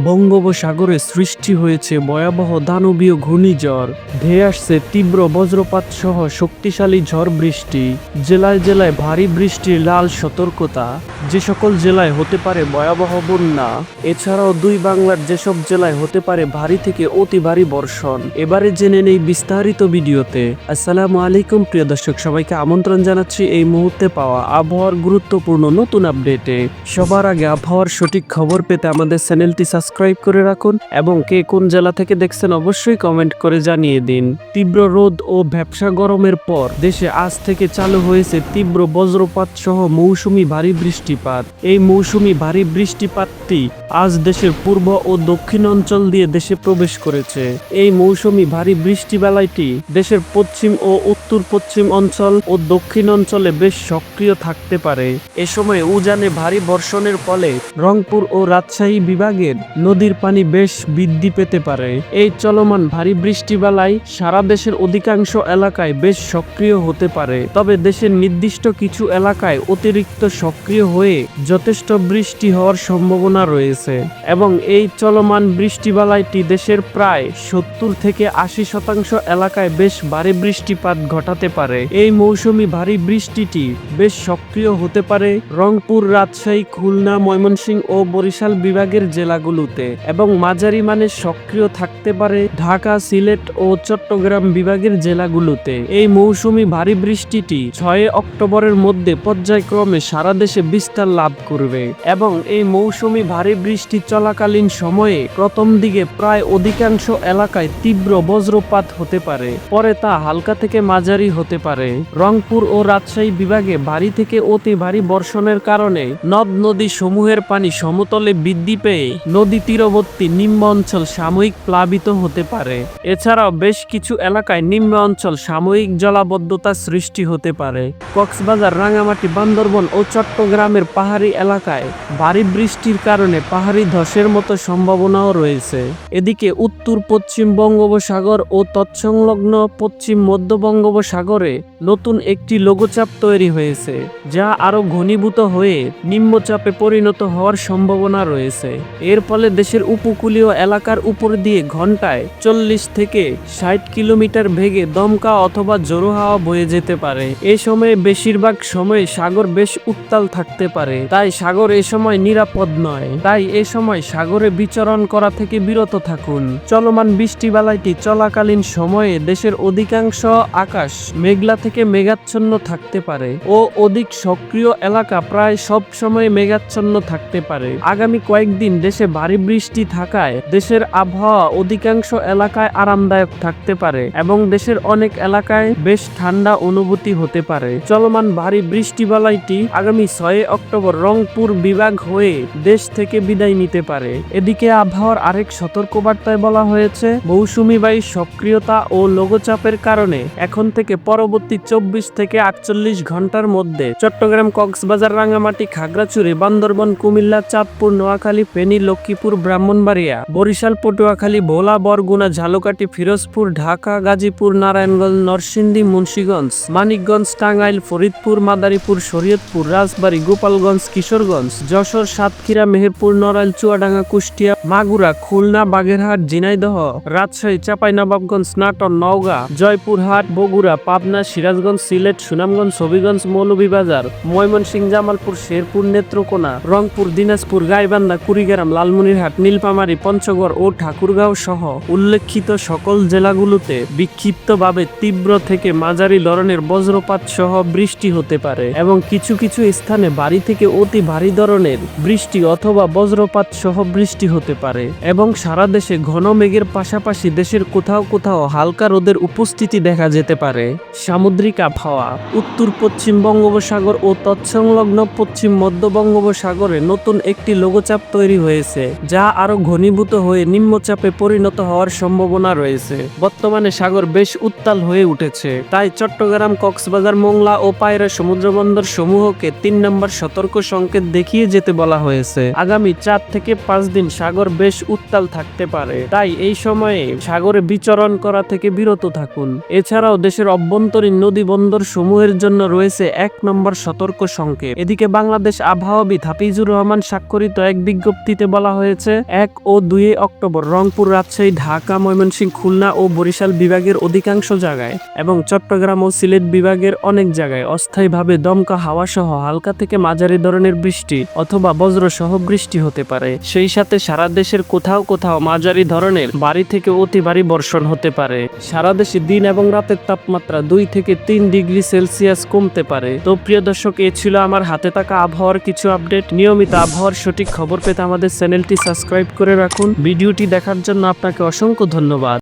বঙ্গোপসাগরে সৃষ্টি হয়েছে ভয়াবহ দানবীয় ঘূর্ণিঝড়। ধেয়ে আসছে তীব্র বজ্রপাত সহ শক্তিশালী ঝড় বৃষ্টি। জেলায় জেলায় ভারী বৃষ্টির লাল সতর্কতা। যে সকল জেলায় হতে পারে ভয়াবহ বন্যা। এছাড়াও দুই বাংলার যেসব জেলায় হতে পারে ভারী থেকে অতি ভারী বর্ষণ। এবারে জেনে নেই বিস্তারিত ভিডিওতে। আসসালামু আলাইকুম প্রিয় দর্শক, সবাইকে আমন্ত্রণ জানাচ্ছি এই মুহূর্তে পাওয়া আবহাওয়ার গুরুত্বপূর্ণ নতুন আপডেটে। সবার আগে আবহাওয়ার সঠিক খবর পেতে আমাদের চ্যানেলটি সাবস্ক্রাইব করে রাখুন এবং কে কোন জেলা থেকে দেখছেন অবশ্যই কমেন্ট করে জানিয়ে দিন। তীব্র রোদ ও ভ্যাপসা গরমের পর দেশে আজ থেকে চালু হয়েছে তীব্র বজ্রপাত সহ মৌসুমি ভারী বৃষ্টিপাত। এই মৌসুমি ভারী বৃষ্টিপাতটি আজ দেশের পূর্ব ও দক্ষিণ অঞ্চল দিয়ে দেশে প্রবেশ করেছে। এই মৌসুমি ভারী বৃষ্টিবেলাটি দেশের পশ্চিম ও উত্তর পশ্চিম অঞ্চল ও দক্ষিণ অঞ্চলে বেশ সক্রিয় থাকতে পারে। এ সময় উজানে ভারী বর্ষণের ফলে রংপুর ও রাজশাহী বিভাগের নদীর পানি বেশ বৃদ্ধি পেতে পারে। এই চলমান ভারী বৃষ্টিবেলায় সারা দেশের অধিকাংশ এলাকায় বেশ সক্রিয় হতে পারে, তবে দেশের নির্দিষ্ট কিছু এলাকায় অতিরিক্ত সক্রিয় হয়ে যথেষ্ট বৃষ্টি হওয়ার সম্ভাবনা রয়েছে এবং এই চলমান বৃষ্টিবেলাটি দেশের প্রায় 70 থেকে 80% এলাকায় বেশ ভারী বৃষ্টিপাত ঘটাতে পারে। এই মৌসুমি ভারী বৃষ্টিটি বেশ সক্রিয় হতে পারে রংপুর, রাজশাহী, খুলনা, ময়মনসিংহ ও বরিশাল বিভাগের জেলাগুলোতে এবং মাঝারি মানের সক্রিয় থাকতে পারে ঢাকা, সিলেট ও চট্টগ্রাম বিভাগের জেলাগুলোতে। এই মৌসুমি ভারী বৃষ্টিটি 6 অক্টোবরের মধ্যে পর্যায়ক্রমে সারা দেশে বিস্তার লাভ করবে এবং এই মৌসুমি ভারী বৃষ্টি চলাকালীন সময়ে প্রথম দিকে প্রায় অধিকাংশ এলাকায় তীব্র বজ্রপাত হতে পারে, পরে তা হালকা থেকে মাঝারি হতে পারে। রংপুর ও রাজশাহী বিভাগে ভারী থেকে অতি ভারী বর্ষণের কারণে নদ নদী সমূহের পানি সমতলে বৃদ্ধি পেয়ে নদী তীরবর্তী নিম্ন অঞ্চল সাময়িক প্লাবিত হতে পারে। এছাড়াও বেশ কিছু এলাকায় নিম্ন অঞ্চল সাময়িক জলাবদ্ধতা সৃষ্টি হতে পারে। কক্সবাজার, রাঙামাটি, বান্দরবন ও চট্টগ্রামের পাহাড়ি এলাকায় ভারী বৃষ্টির কারণে পাহাড়ি ধসের মতো সম্ভাবনাও রয়েছে। এদিকে উত্তর পশ্চিম বঙ্গোপসাগর ও তৎসংলগ্ন পশ্চিম মধ্য বঙ্গোপসাগরে নতুন একটি লঘুচাপ তৈরি হয়েছে, যা আরো ঘনীভূত হয়ে নিম্নচাপে পরিণত হওয়ার সম্ভাবনা রয়েছে। এর ফলে দেশের উপকূলীয় এলাকার উপর দিয়ে ঘন্টায় 40 থেকে 60 কিলোমিটার বেগে দমকা অথবা জোড়ো হাওয়া বয়ে যেতে পারে। এই সময়ে বেশিরভাগ সময় সাগর বেশ উত্তাল থাকতে পারে, তাই সাগর এ সময় নিরাপদ নয়। তাই এ সময় সাগরে বিচরণ করা থেকে বিরত থাকুন। চলমান বৃষ্টিবেলাটি চলাকালীন সময়ে দেশের অধিকাংশ আকাশ মেঘলা থেকে মেঘাচ্ছন্ন থাকতে পারে ও অধিক সক্রিয় এলাকা প্রায় সব সময় মেঘাচ্ছন্ন থাকতে পারে। আগামী কয়েকদিন দেশে ভারী বৃষ্টি থাকায় দেশের আবহাওয়া অধিকাংশ এলাকায় আরামদায়ক থাকতে পারে এবং দেশের অনেক এলাকায় বেশ ঠান্ডা অনুভূতি হতে পারে। চলমান ভারী বৃষ্টিবেলাটি আগামী 6 অক্টোবর রংপুর বিভাগ হয়ে দেশ থেকে বিদায় নিতে পারে। এদিকে আবহাওয়ার আরেক সতর্কবার্তায় বলা হয়েছে, মৌসুমী বায়ুর সক্রিয়তা ও লঘুচাপের কারণে এখন থেকে পরবর্তী 24 থেকে 48 ঘন্টার মধ্যে চট্টগ্রাম, কক্সবাজার, রাঙামাটি, খাগড়াছড়ি, বান্দরবন, কুমিল্লা, চাঁদপুর, নোয়াখালী, ফেনী, লক্ষ্মীপুর, ব্রাহ্মণবাড়িয়া, বরিশাল, পটুয়াখালী, ভোলা, বরগুনা, ঝালকাঠি, ফিরোজপুর, ঢাকা, গাজীপুর, নারায়ণগঞ্জ, নরসিংদী, মুন্সিগঞ্জ, মানিকগঞ্জ, টাঙ্গাইল, ফরিদপুর, মাদারীপুর, শরীয়তপুর, রাজবাড়ী, গোপালগঞ্জ, কিশোরগঞ্জ, যশোর, সাতক্ষীরা, মেহেরপুর, নড়াইল, চুয়াডাঙ্গা, কুষ্টিয়া, মাগুরা, খুলনা, বাগেরহাট, ঝিনাইদহ, রাজশাহী, চাঁপাইনবাবগঞ্জ, নাটোর, নওগাঁ, জয়পুরহাট, বগুড়া, পাবনা, সিরাজগঞ্জ, সিলেট, সুনামগঞ্জ, হবিগঞ্জ, মৌলভীবাজার, ময়মনসিংহ, জামালপুর, শেরপুর, নেত্রকোনা, রংপুর, দিনাজপুর, গাইবান্ধা, কুড়িগ্রাম, লালমনিরহাট, নীলফামারী, পঞ্চগড় ও ঠাকুরগাঁও সহ উল্লেখিত সকল জেলাগুলোতে বিক্ষিপ্তভাবে তীব্র থেকে মাঝারি ধরনের বজ্রপাত সহ বৃষ্টি হতে পারে এবং কিছু কিছু স্থানে ভারী থেকে অতি ভারী ধরনের বৃষ্টি অথবা বজ্রপাত সহ বৃষ্টি হতে পারে এবং সারা দেশে ঘন মেঘের পাশাপাশি দেশের কোথাও কোথাও হালকা রোদের উপস্থিতি দেখা যেতে পারে। সামুদ্রিক আবহাওয়া। উত্তর পশ্চিম বঙ্গোপসাগর ও তৎসংলগ্ন পশ্চিম মধ্য বঙ্গোপসাগরে নতুন একটি লঘুচাপ তৈরি হয়েছে, যা আরো ঘনীভূত হয়ে নিম্নচাপে পরিণত হওয়ার সম্ভাবনা রয়েছে। বর্তমানে সাগর বেশ উত্তাল হয়ে উঠেছে, তাই চট্টগ্রাম, কক্সবাজার, মোংলা ও পায়রা সমুদ্রবন্দর সমূহকে 3 নম্বর সতর্ক সংকেত দেখিয়ে যেতে বলা হয়েছে। আগামী 4 থেকে 5 দিন সাগর বেশ উত্তাল থাকতে পারে, তাই এই সময়ে সাগরে বিচরণ করা থেকে বিরত থাকুন। এছাড়াও দেশের অভ্যন্তরীণ নদী বন্দর সমূহের জন্য রয়েছে 1 নম্বর সতর্ক সংকেত। এদিকে বাংলাদেশ আবহাওয়াবিদ হাফিজুর রহমান স্বাক্ষরিত এক বিজ্ঞপ্তিতে বলা হয়েছে 1 ও 2 অক্টোবর রংপুর, রাজশাহী, ঢাকা, ময়মনসিংহ, খুলনা ও বরিশাল বিভাগের অধিকাংশ জায়গায় এবং চট্টগ্রাম ও সিলেট বিভাগের অনেক জায়গায় অস্থায়ীভাবে দমকা হাওয়া সহ হালকা থেকে মাঝারি ধরনের বৃষ্টি অথবা বজ্রসহ বৃষ্টি হতে পারে। সেই সাথে সারা দেশের কোথাও কোথাও মাঝারি ধরনের ভারী থেকে অতি ভারী বর্ষণ হতে পারে। সারা দেশে দিন এবং রাতের তাপমাত্রা 2 থেকে 3 ডিগ্রি সেলসিয়াস কমতে পারে। তো প্রিয় দর্শক, এ ছিল আমার হাতে থাকা আবহাওয়ার কিছু আপডেট। নিয়মিত আবহাওয়ার সঠিক খবর পেতে আমাদের চ্যানেলটি সাবস্ক্রাইব করে রাখুন। ভিডিওটি দেখার জন্য আপনাকে অসংখ্য ধন্যবাদ।